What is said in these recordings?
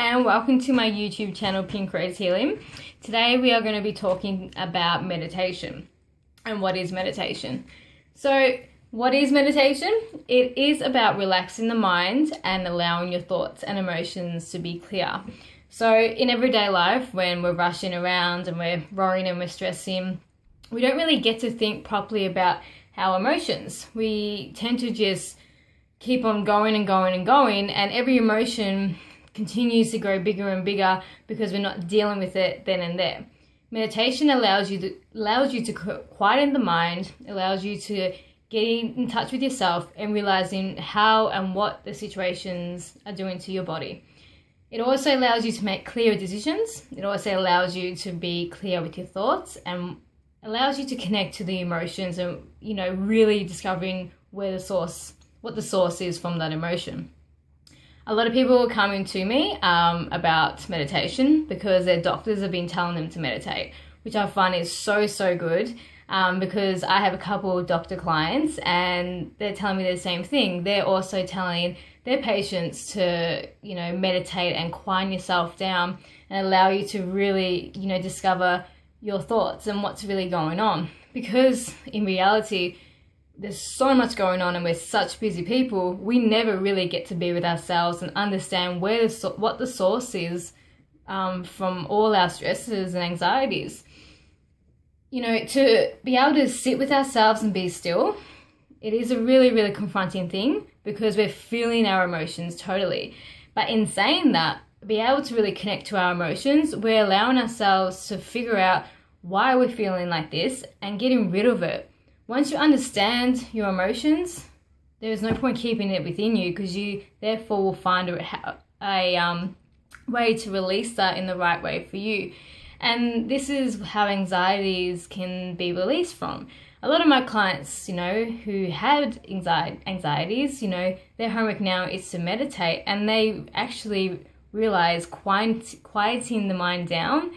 and welcome to my YouTube channel, Pink Rose Healing. Today we are going to be talking about meditation and what is meditation. So what is meditation? It is about relaxing the mind and allowing your thoughts and emotions to be clear. So in everyday life, when we're rushing around and we're worrying and we're stressing, we don't really get to think properly about our emotions. We tend to just keep on going and going and going, and every emotion continues to grow bigger and bigger because we're not dealing with it then and there. Meditation allows you to quieten the mind, allows you to get in touch with yourself and realizing how and what the situations are doing to your body. It also allows you to make clearer decisions. It also allows you to be clear with your thoughts and allows you to connect to the emotions and, really discovering what the source is from that emotion. A lot of people are coming to me about meditation because their doctors have been telling them to meditate, which I find is so good because I have a couple of doctor clients and they're telling me the same thing. They're also telling their patients to, meditate and quiet yourself down and allow you to really, discover your thoughts and what's really going on. Because in reality, there's so much going on and we're such busy people, we never really get to be with ourselves and understand what the source is from all our stresses and anxieties. To be able to sit with ourselves and be still, it is a really confronting thing because we're feeling our emotions totally. But in saying that, be able to really connect to our emotions, we're allowing ourselves to figure out why we're feeling like this and getting rid of it. Once you understand your emotions, there is no point keeping it within you because you therefore will find a way to release that in the right way for you. And this is how anxieties can be released from. A lot of my clients, who had anxieties, their homework now is to meditate, and they actually realize quieting the mind down,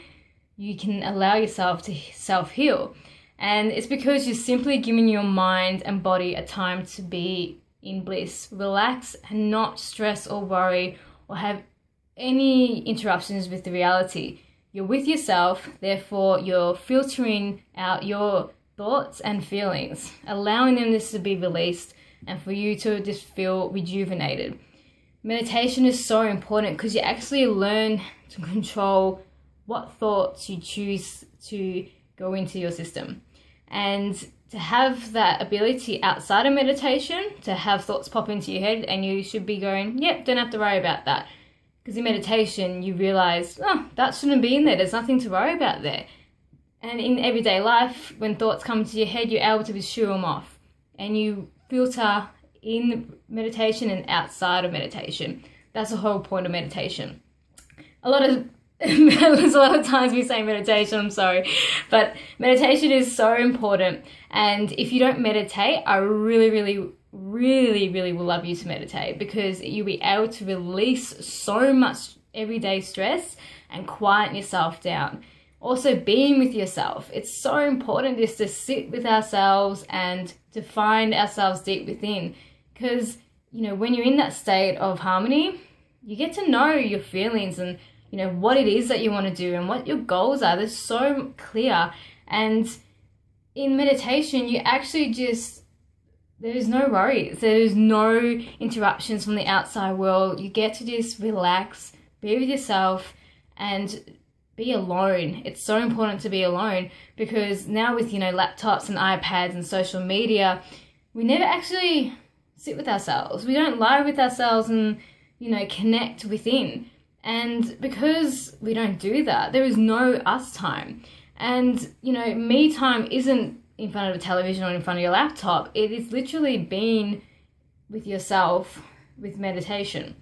you can allow yourself to self-heal. And it's because you're simply giving your mind and body a time to be in bliss, relax, and not stress or worry or have any interruptions with the reality. You're with yourself, therefore you're filtering out your thoughts and feelings, allowing them just to be released and for you to just feel rejuvenated. Meditation is so important because you actually learn to control what thoughts you choose to go into your system. And to have that ability outside of meditation, to have thoughts pop into your head and you should be going, yep, don't have to worry about that. Because in meditation, you realize, that shouldn't be in there. There's nothing to worry about there. And in everyday life, when thoughts come to your head, you're able to just shoo them off. And you filter in meditation and outside of meditation. That's the whole point of meditation. There's a lot of times we say meditation, I'm sorry, but meditation is so important. And if you don't meditate, I really will love you to meditate because you'll be able to release so much everyday stress and quiet yourself down. Also, being with yourself. It's so important just to sit with ourselves and to find ourselves deep within. Because, when you're in that state of harmony, you get to know your feelings and what it is that you want to do and what your goals are. They're so clear. And in meditation, you actually there's no worries. There's no interruptions from the outside world. You get to just relax, be with yourself and be alone. It's so important to be alone because now with, laptops and iPads and social media, we never actually sit with ourselves. We don't lie with ourselves and, connect within. And because we don't do that, there is no us time. And, me time isn't in front of a television or in front of your laptop. It is literally being with yourself with meditation.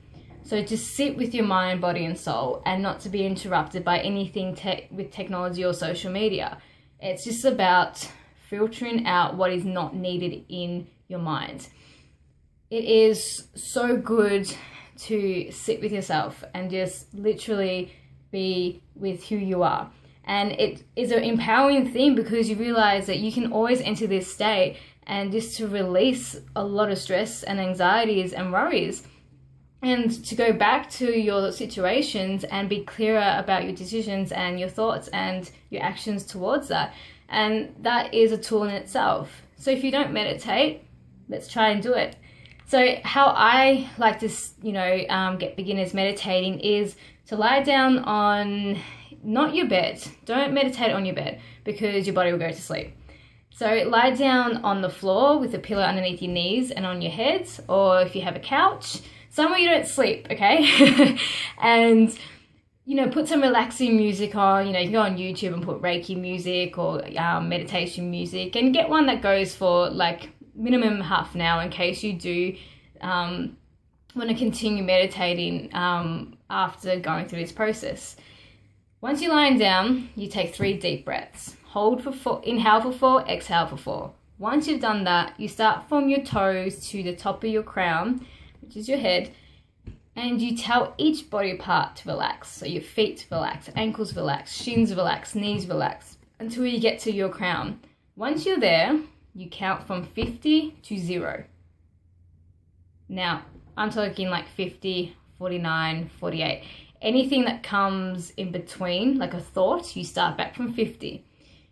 So to sit with your mind, body and soul and not to be interrupted by anything with technology or social media. It's just about filtering out what is not needed in your mind. It is so good to sit with yourself and just literally be with who you are. And it is an empowering thing because you realize that you can always enter this state and just to release a lot of stress and anxieties and worries. and to go back to your situations and be clearer about your decisions and your thoughts and your actions towards that. And that is a tool in itself. So if you don't meditate, let's try and do it. So how I like to, get beginners meditating is to lie down on not your bed. Don't meditate on your bed because your body will go to sleep. So lie down on the floor with a pillow underneath your knees and on your head, or if you have a couch, somewhere you don't sleep, okay? And, put some relaxing music on. You can go on YouTube and put Reiki music or meditation music, and get one that goes for like minimum half an hour in case you do want to continue meditating after going through this process. Once you're lying down, you take 3 deep breaths. Hold for 4, inhale for 4, exhale for 4. Once you've done that, you start from your toes to the top of your crown, which is your head, and you tell each body part to relax. So your feet relax, ankles relax, shins relax, knees relax, until you get to your crown. Once you're there, you count from 50 to 0. Now, I'm talking like 50, 49, 48. Anything that comes in between, like a thought, you start back from 50.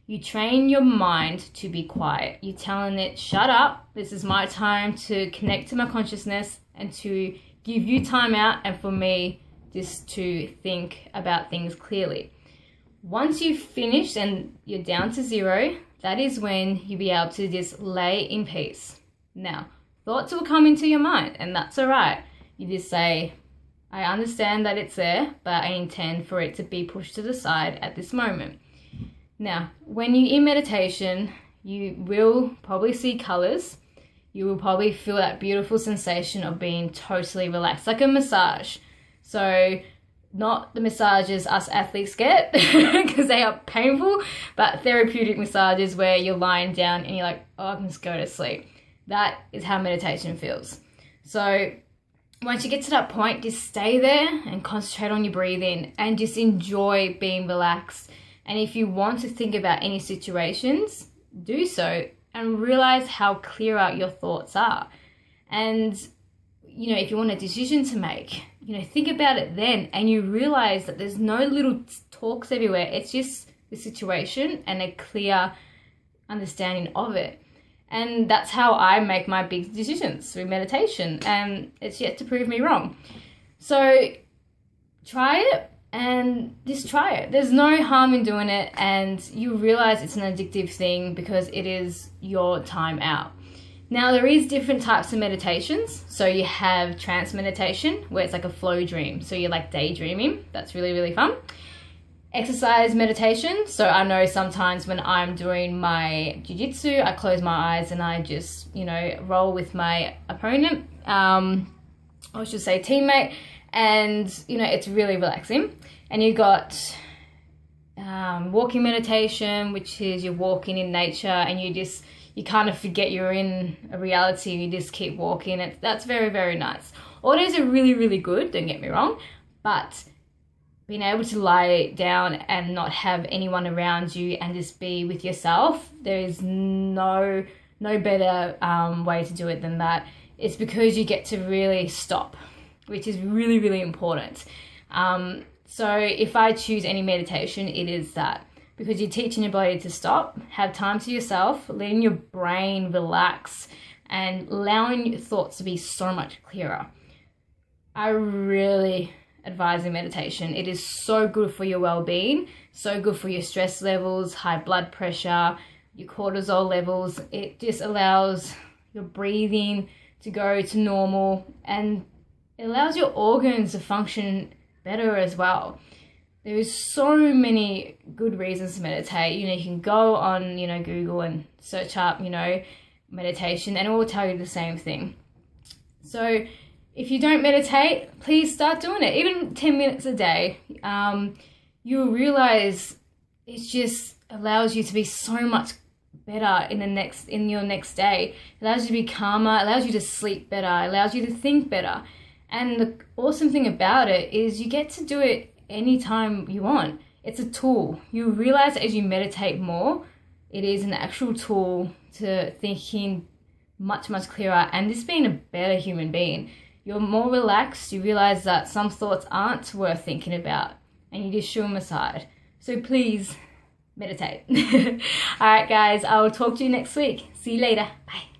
You train your mind to be quiet. You're telling it, shut up, this is my time to connect to my consciousness and to give you time out, and for me just to think about things clearly. Once you've finished and you're down to 0, that is when you'll be able to just lay in peace. Now, thoughts will come into your mind, and that's all right. You just say, I understand that it's there, but I intend for it to be pushed to the side at this moment. Now, when you're in meditation, you will probably see colors. You will probably feel that beautiful sensation of being totally relaxed, like a massage. So not the massages us athletes get because they are painful, but therapeutic massages where you're lying down and you're like, oh, I can just go to sleep. That is how meditation feels. So once you get to that point, just stay there and concentrate on your breathing and just enjoy being relaxed. And if you want to think about any situations, do so and realize how clear out your thoughts are. And, if you want a decision to make, think about it then, and you realize that there's no little talks everywhere. It's just the situation and a clear understanding of it. And that's how I make my big decisions, through meditation, and it's yet to prove me wrong. So try it. And just try it. There's no harm in doing it, and you realize it's an addictive thing because it is your time out. Now, there is different types of meditations. So you have trance meditation, where it's like a flow dream. So you're like daydreaming. That's really, really fun. Exercise meditation. So I know sometimes when I'm doing my jiu-jitsu, I close my eyes and I just, roll with my opponent, or I should say teammate. And, it's really relaxing. And you got walking meditation, which is you're walking in nature and you kind of forget you're in a reality. You just keep walking. That's very, very nice. All those are really, really good, don't get me wrong. But being able to lie down and not have anyone around you and just be with yourself, there is no better way to do it than that. It's because you get to really stop, which is really, really important. So if I choose any meditation, it is that, because you're teaching your body to stop, have time to yourself, letting your brain relax, and allowing your thoughts to be so much clearer. I really advise meditation. It is so good for your well-being, so good for your stress levels, high blood pressure, your cortisol levels. It just allows your breathing to go to normal, and it allows your organs to function better as well. There is so many good reasons to meditate. You can go on, Google and search up, meditation, and it will tell you the same thing. So if you don't meditate, please start doing it. Even 10 minutes a day. You'll realize it just allows you to be so much better in your next day. It allows you to be calmer, allows you to sleep better, allows you to think better. And the awesome thing about it is you get to do it anytime you want. It's a tool. You realize as you meditate more, it is an actual tool to thinking much, much clearer and just being a better human being. you're more relaxed, you realize that some thoughts aren't worth thinking about, and you just shoo them aside. So please meditate. All right, guys, I will talk to you next week. See you later. Bye.